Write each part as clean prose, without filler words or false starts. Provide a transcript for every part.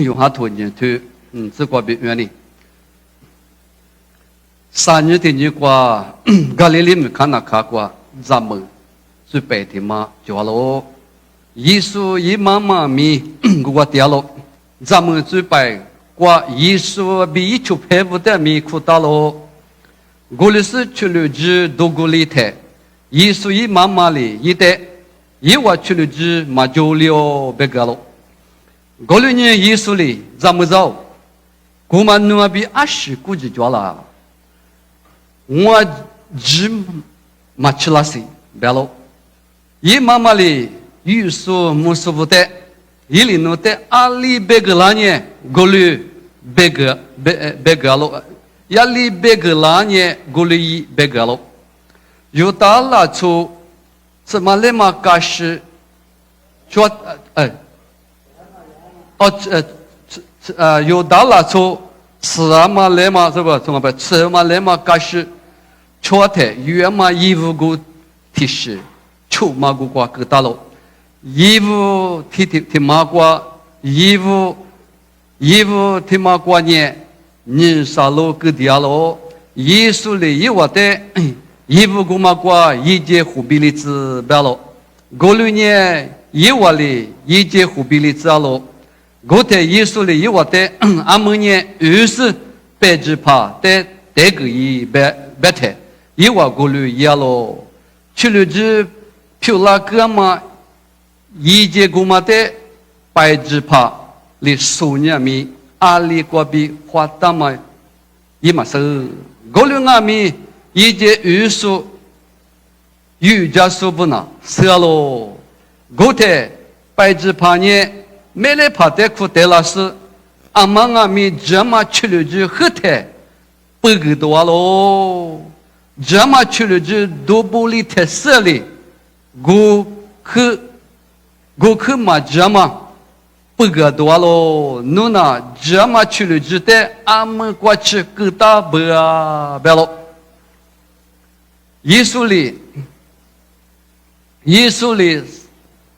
用下头年头，这个别原理。3年的年qua，咖喱里面看那看过，咱们最白的嘛，就了。耶稣伊妈妈咪，我掉了，咱们最白过耶稣比一出佩服的咪苦到了。我们是去了只多古里头，耶稣伊妈妈里一代，伊我去了只马九了别个了。过了年耶稣里咱们走，我们努比20估计着了。我只马吃了些，别了。伊妈妈里耶稣穆斯不得，伊里诺得阿里别个拉年，过了别个了，亚里别个拉年过了伊别个了。有大拉出什么来嘛？开始说有大拉出。吃嘛来嘛是不？怎么办？吃嘛来嘛开始，确实越嘛衣服个提示，出嘛个瓜个大了，衣服提嘛瓜，衣服提嘛瓜呢，你啥路个掉了？耶稣的耶和的衣服个嘛瓜，一节胡比里子别了，过了呢耶和的一节胡比里子了。我在耶稣里，我在阿门年二十白纸帕在这个一白天，一我过路也了，去了只漂拉哥嘛，一节过嘛的白纸帕里数年米阿里过比花大嘛，一嘛是过路阿米一节二十瑜伽数不呢，是了，我在白纸帕呢。没来怕的苦得了是，阿妈阿咪这么去了就后台，不给多喽。这么去了就都不里太色里，我去嘛这么不给多喽。侬那这么去了就得阿们过去给大不啊别喽。耶稣里。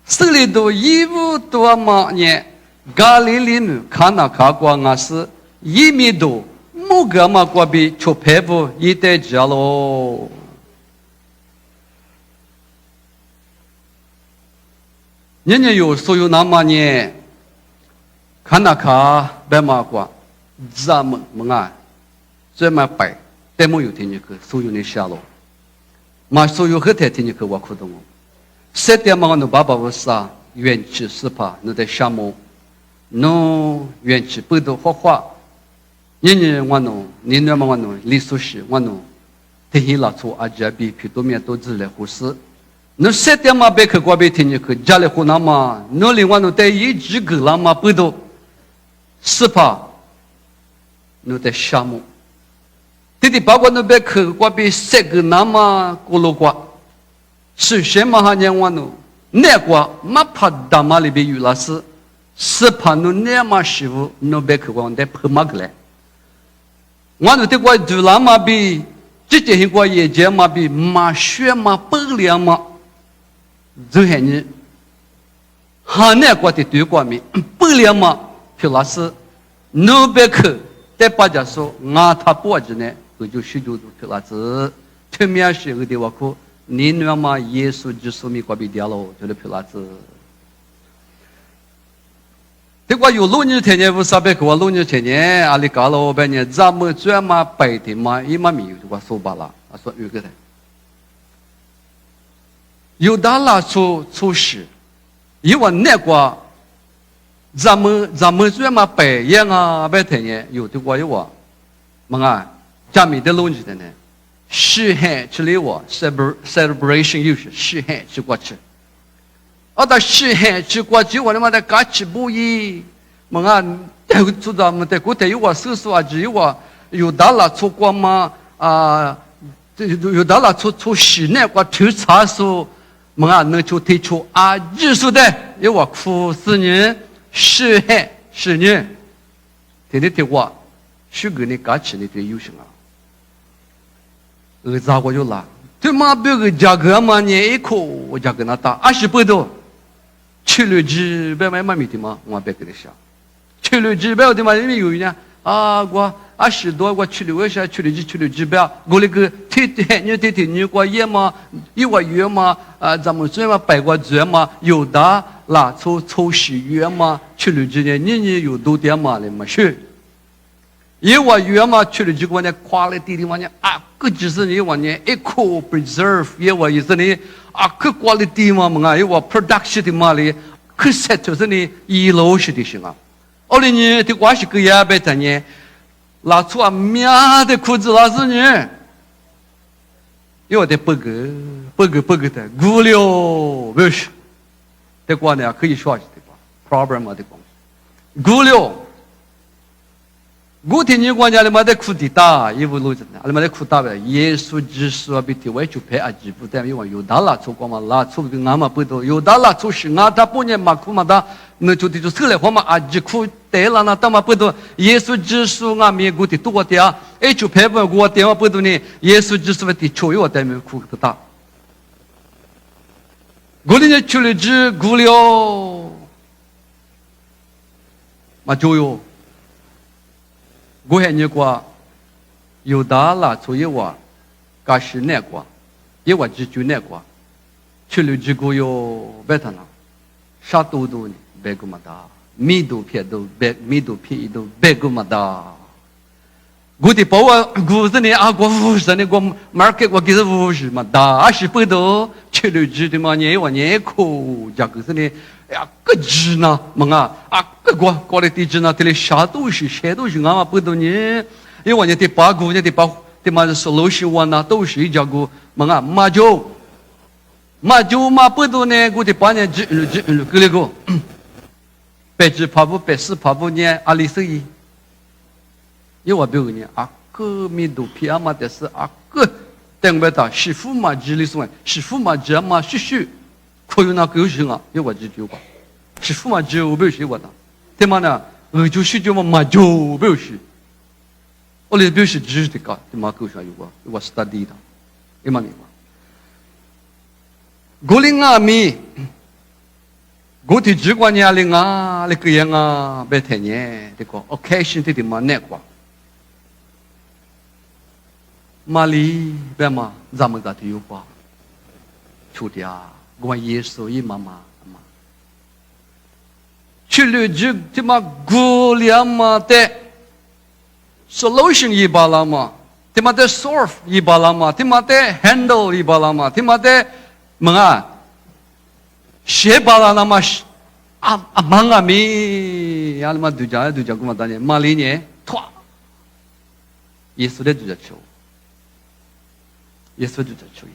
手里头衣服多嘛呢？咖喱里面看那看过我是1米多，木个嘛过比出皮肤一代家喽。人家有所有那么呢？看那看白嘛过，咱们啊，这么白，但没有听见去，所有的下落，嘛所有后台听见去我苦懂哦。7点嘛，侬爸爸不是元气是怕，侬在项目，侬元气不都画画，人我侬，你嘛我侬，李素时我侬，天气拉出阿家比皮多面都治来护士，侬7点嘛别去过别听你去，家里湖南嘛，侬另外侬在一直个啦嘛不都，是怕，侬在项目，弟弟包括侬别去过别7个那么过路过。是什么哈年我侬？那个马怕大马里边有老师，是怕侬那么师傅侬别去光得拍马个来。我侬得过就那么比直接一个业界嘛比马学嘛不了嘛，就喊你，哈那个的对过面不了嘛，就老师侬别去，得把家说俺他不着呢，我就许多就老师，前面是个地方去。你那么耶稣就说明过比掉了，就是皮拉子。这个有6年前年，我300个6年前年，阿里搞了500年，咱们专门白的嘛，一嘛没有，就我说罢了，啊说有个的，有大拉出事，因为那个咱们专门白样啊，白天年有的个有啊，么啊，家里的6年的呢。是汉去里我 celebration 又是是汉去过去，到是汉去过去我他妈的嘎起不一，么啊，知道么？在古代有我叔叔啊，只有我有大了出国嘛啊，有大了出室内过抽查书，么啊能就提出啊，艺术的有我苦死人是汉是人，天天提我，许个你嘎起你对有什么？咋个就啦？对嘛，别个价格嘛，你一口我价格那大20倍多，去了几百万米的嘛，我别给你想，去了指标的嘛，因为有人啊，我10多我去了，我想去了指标，我那个天过夜嘛，1个月嘛，咱们这嘛8个月嘛，有的拉抽10月嘛，去了之年年有多点嘛了嘛是，1个月嘛去了之后呢，quality的嘛呢个就是你话呢 eco preserve 也话意思呢个 quality 嘛嘛，也话 production 的嘛哩，个 set 就是呢一楼是的行啊，后来呢，这关系个也别谈呢。拉出面的裤子那是呢，有的不够的，无聊不是，这关呢可以说是的吧 ，problem 的关系，无聊，我听你讲家里面的裤子大，衣服露着呢，里面的裤大呗，耶稣基督比体外就配几步，但因为有大拉出光嘛，拉出跟俺们不多，有大拉出是俺他不念马裤嘛的。那就色来话嘛几苦得了那他妈不多耶稣基督俺们古的多的就陪伴我的嘛不多呢耶稣基督的求我的没苦的大我的去了只古了嘛就有我还你过有大了所以我干是那过也我只就那过去了只古有别他那啥都呢Begumada, midu piedo, midu piedo, begumada. Gudi pawa, guzani agua vuzani gum market wa giza vuzi mada. Ashi pedo, chelu jidi manye wanye ko jaguzani. Ya kejina manga, akagua quality jina tele shadow shi ngama pedo ni. Iwanye te pagu ni te pa te ma solution wana to shi jagu manga majo. Majo ma pedo ne gudi panya gilego. 100跑步140跑步呢，20岁，因为比如呢，个密度偏嘛的是个等不到师傅嘛，这里说师傅嘛这嘛许，可有那个行啊，因为这句话，师傅嘛这我不是我的，他妈呢，就是就嘛就不是，我来不是知的个，他妈够上有我 study 的，你妈明白？我领阿米。我的直观年龄那个样别太年，这个 occasion 的嘛那个，马里别嘛，咱们在有吧，出的我耶稣伊妈妈，去了这嘛古良嘛的 solution 一把了嘛，这嘛的 solve 一把了嘛，这嘛的 handle 一把了嘛，这嘛的么写巴拉那么忙咪，阿拉嘛度假过嘛当年，马里呢，唰，耶稣的度假球，耶稣度假球，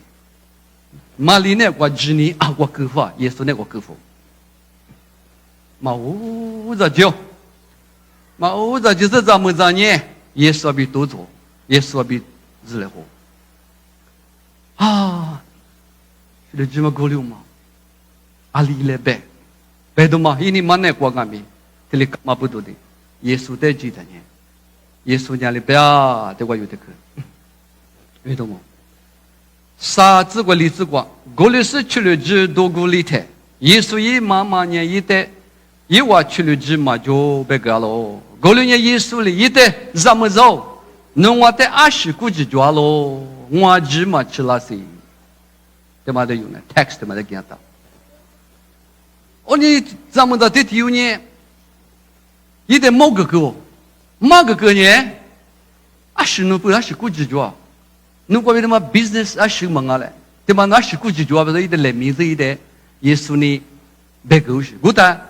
马里呢我知你我哥夫，耶稣呢我哥夫，嘛我咋就是咱们这呢，耶稣比多做，耶稣比日来活，是这么高流嘛？阿里来白多嘛？因为嘛那国家咪，这里嘛不多的，耶稣在记得呢，耶稣家里边这个有的个，weet懂吗？啥子个例子个？我里是去了只多个里头，耶稣伊妈妈呢伊的，伊话去了只嘛就别个咯。我里呢耶稣里伊的怎么走？侬话的20估计抓咯，我只嘛吃了些，这嘛的有呢 ，text 嘛的见到。你咱们的这有呢，伊的某个呢，20侬不20估计抓。侬过为什么 business 忙啊嘞？对吧？20估计抓不是伊的来名字伊的耶稣呢，别个是，我的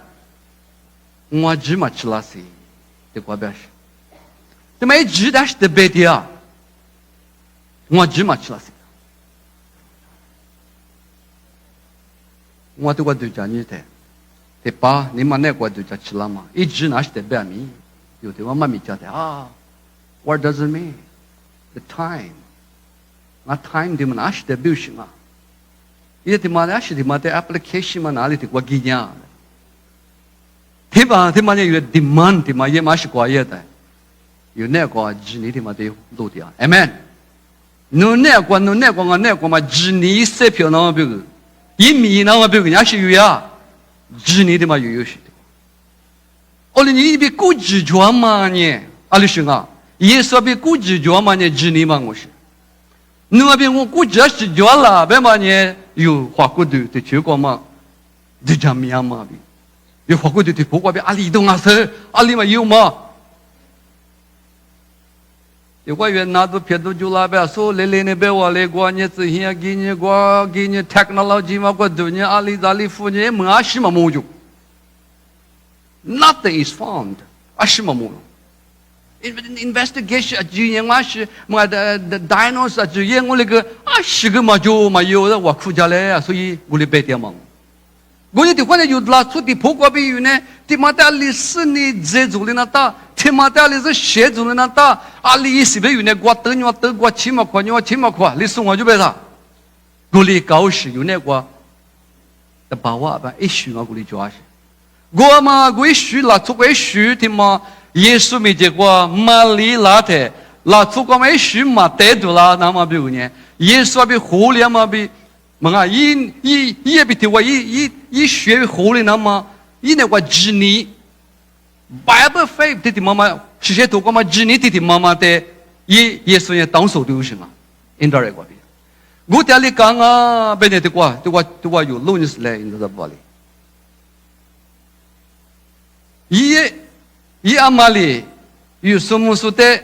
我只嘛吃了些，对过不是？对嘛？只的是的别的啊，我只嘛吃了些，我对我对讲你的。对吧？你们那国就叫吃了嘛？一直那是得别米，有的我妈咪讲的what does it mean? The time， 那 time 的嘛那是得表示嘛，也的嘛那是的嘛的 application 嘛哪里的我给你啊？对吧？对嘛呢有 demand 的嘛也嘛是过夜的，有那个指你的嘛得录的啊 ，amen。侬那个我那个嘛指你色票那么别个，一米那么别个，人家是有呀。指你的嘛有些的，我哩你比估计着嘛呢？阿里是啊，耶稣比估计着嘛呢？知你嘛我是，你那边我估计是着了，别嘛呢？有花骨头的结果嘛？就这么样嘛比，有花骨头的不过比阿里东阿是阿里嘛有嘛？有个人拿到偏头就拉别说，来来那边我来过呢，之前给你过给你 technology 嘛过多呢，阿里阿里富呢，么阿什么没有 ？Nothing is found， 阿什么没有 ？Investigation 就因为是么的 dinosaur 就因我那个啊是个嘛就嘛有的我哭家来，所以我来白点嘛。我有的话呢，有拉出的破瓜比有呢，他妈的历史呢在做的那大，他妈的历史写做的那大，啊历史边有呢，我等你等我起码快，你我起码快，历史我就白啥，我哩搞事有呢我，的把我吧一学我哩抓是，我嘛我一学拉出个一学的嘛，耶稣没结果，马里拉的拉出个嘛一学嘛带住了，那么比如呢，耶稣比活了嘛比。么啊，一比的话，一学会了那么，一那个知你 ，Bible faith 的妈妈，是些多个嘛知你的妈妈的，耶稣也当手都是嘛，indirect 个边。我家里讲啊，别的话，对我有录音室来，你知道不哩？一阿妈哩，有什么说的？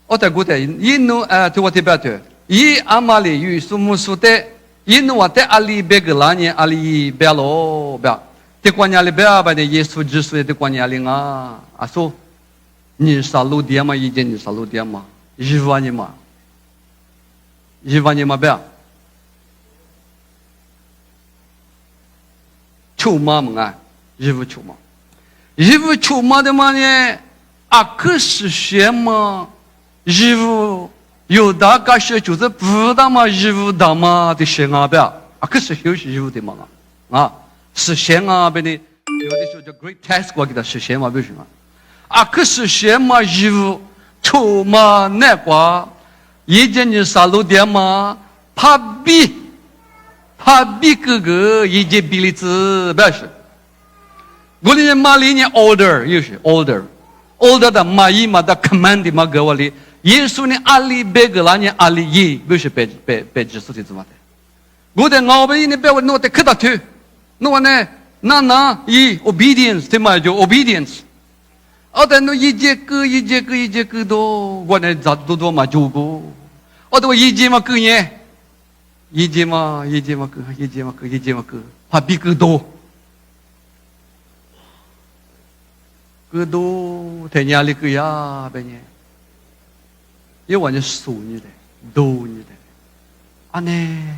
我在古代，一弄对我特别对，一阿妈哩有什么说的？因为在阿里别个那年阿里别咯别，在关键里别把的耶稣基督在关键里啊，啊说你杀戮点嘛，以前你杀戮点嘛，一万年嘛别，臭嘛么啊，一万臭嘛的嘛呢，啊可是什么一万。有大个是就是不大嘛，义务大嘛的些啊，别啊，可是有是义务的嘛啊，实现啊，别的有的时候叫 great task 我给他实现嘛，为什么？啊，可是些嘛义务，出嘛那个，以前你杀戮的嘛，怕比哥哥以前比例子不是？我的马里呢 order 又是 order 的马伊嘛的 command 的嘛给我哩。耶稣呢？阿里别个那呢？阿里耶不是被指示的怎么的？我的老百姓呢？别我弄得可大头，弄呢？那以 obedience 对嘛？就 obedience。哦，但那一节个多，我呢咋多嘛就过。哦，都一节嘛个呢？一节嘛个，怕比个多。个多，太压力个呀，别呢。也完全属你的，都你的，啊呢，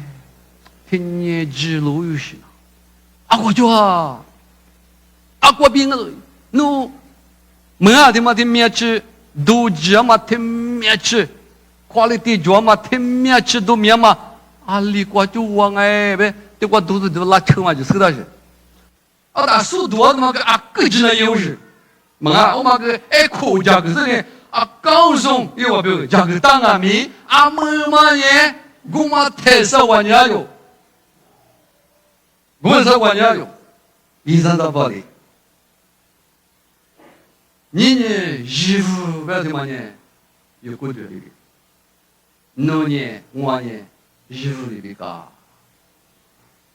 天年之路有些呐，啊我就啊我比我侬门啊的嘛的面吃，都这嘛的面吃，quality 这嘛的面吃都面嘛，啊里国就往哎呗，这个都是都拉车嘛就是的是，啊但速度嘛个啊个只能有是，门啊我嘛个哎口价个是呢。啊，高松有我表，这个当阿米，阿姆嘛耶，我嘛太少玩家哟，我少玩家哟，医生到包里，你呢衣服不要什么呢？有骨头里边，侬呢我呢衣服里边个，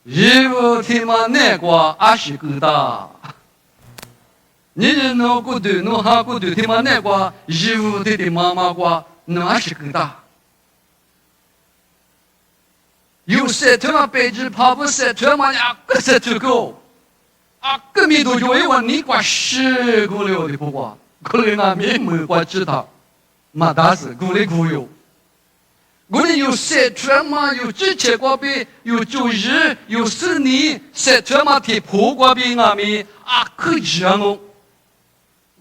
衣服他妈那个阿是个大。你弄骨头，弄哈骨头，他妈那个衣服的妈妈个，弄还是更大。有些他妈背着跑步些，他妈呀，个些出口，啊，个米都就一万你个10个了的不过，可能俺没个知道，嘛大事，过来过有。我们有些他妈有之前个比，有9日，有4年，些他妈的破个比俺们啊，可这样哦。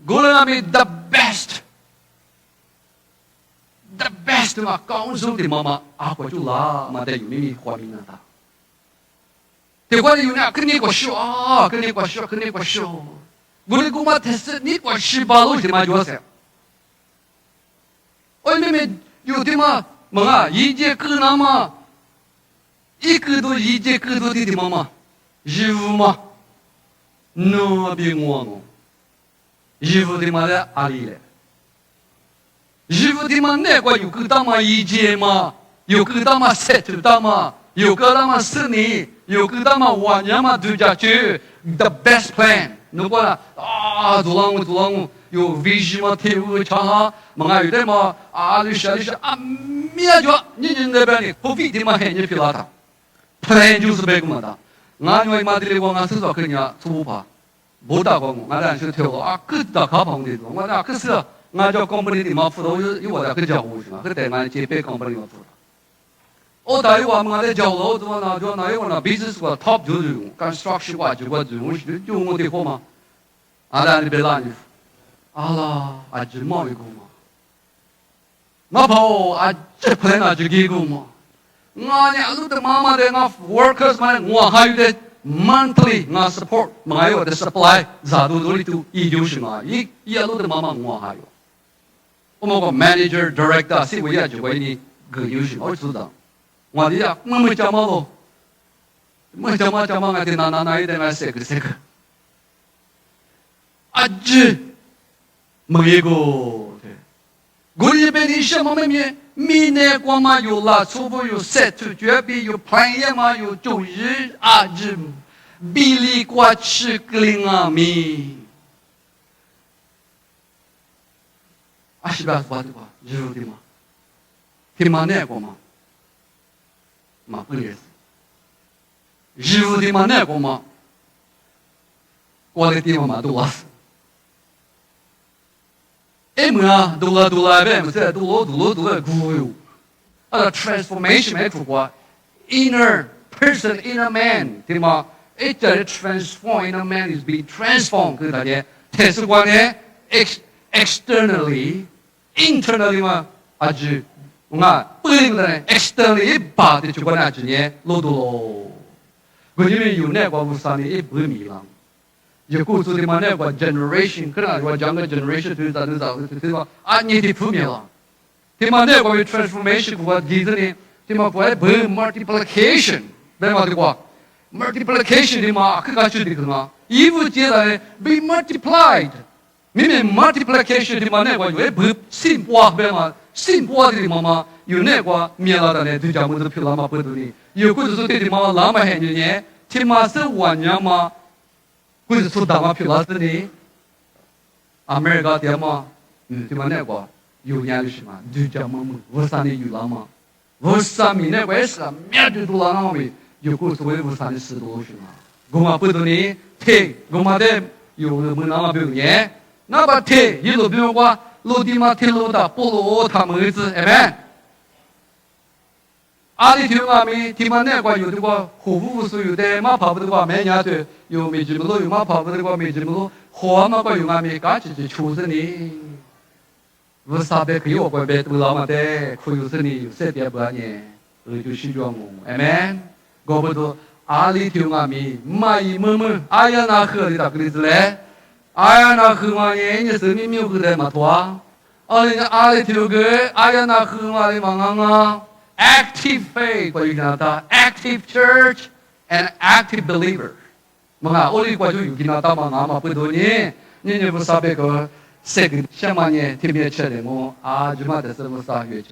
我们阿弥 the best 嘛，高手的妈妈啊，我就啦，嘛的有你画面那的，对我有那跟你个说啊，跟你个说，我的姑妈他是你个18路的嘛角色，我妹妹有的嘛，嘛啊，一节课那嘛，一节课都的妈妈，义务嘛，那边我。衣服的嘛在阿里嘞，衣服的嘛那个有个大嘛一件嘛，有个大嘛set大嘛，有个大嘛4年，有个大嘛1年嘛度假去 ，the best plan。如果啊，做浪有 vision 嘛，天赋强哈，嘛还有的嘛啊，就是啊，面就你那边的，不费的嘛还你皮拉他，plan 就是这个嘛的，俺因为嘛的我俺手上跟人家做法。冇打過我，我哋去跳啊，佢打卡棚的，我哋可是我叫港本的嘛輔導有我哋去教會嘛，佢帶我去背港本的嘛輔導。我大一話我哋教樓做那做那有那 business 個 top 就是 construction 話就個就我哋好嘛，啊但係別爛嘅，啊啦啊就冇一個嘛，我跑啊這 plan 啊就幾個嘛，我呢路的媽媽的我 workers 嘛我還有的。monthly 我 support 我有的 supply 咋都都里头一就是嘛，一路的妈妈我还有，我们个 manager director 是为了就为你个优秀，我知道，我的呀我们讲嘛咯，我讲嘛我的哪一点我这个，啊这没一个的，我这边的什么明年光嘛有啦，初步有 set 决备有 plan 嘛有周日啊日，比例过去个零啊米，啊是吧？说的话，日的嘛，听嘛那个嘛，嘛不也是，日的嘛那个嘛，我的地方嘛都是。嘛，都来呗，这都来古有，transformation 没出过 ，inner person inner man， 对吗？这 transform inner man is being transformed， 跟大家特殊关呢 externally internally 嘛，啊就我不能的 externally 把的就关那几年漏多喽，我因为有那个无啥的也不迷了。有故事的嘛，那个 generation 可能我讲个 generation 对吧？啊，你的负面了，对嘛？那个 transformation 我记得呢，对嘛？我还不 multiplication， 对嘛？对吧 ？multiplication 的嘛，可干去的嘛？衣服接来 be multiplied， 明明 multiplication 的嘛，那个有不信波对嘛？信波的嘛，有那个面了的呢，就讲我们皮拉嘛不懂的，有故事对的嘛，那么很年，起码是1年嘛。不是出大马皮拉斯呢，美国的嘛，对嘛那个有年就是嘛，就叫么么，我山的有了嘛，我山米那个是面对多了那么，有个所谓我山的10多是嘛，我嘛不懂呢，对，我嘛的有我们那么表演，那把对一路比如说路地嘛铁路的菠萝他们儿子，哎呗。阿里头嘛咪，听嘛那个有的个户户所有的嘛跑不得个，每年都有没几么多，有嘛跑不得个没几么多，花嘛个有嘛咪，赶紧就出生呢。我300可以我过别多老嘛的，可有生呢有7.8年，就西装我，哎们，搞不多阿里头嘛咪，买一么么，哎呀那喝的大个例子嘞，哎呀那喝嘛耶，你生命没有喝的嘛多啊，阿里头个，哎呀那喝嘛的嘛啊。Active faith, active church, and active believer. Mga uli kwa jo ginata mga mapudo ni不sabe ko seg 相嘛呢特别吃的我啊，就嘛的是我啥月。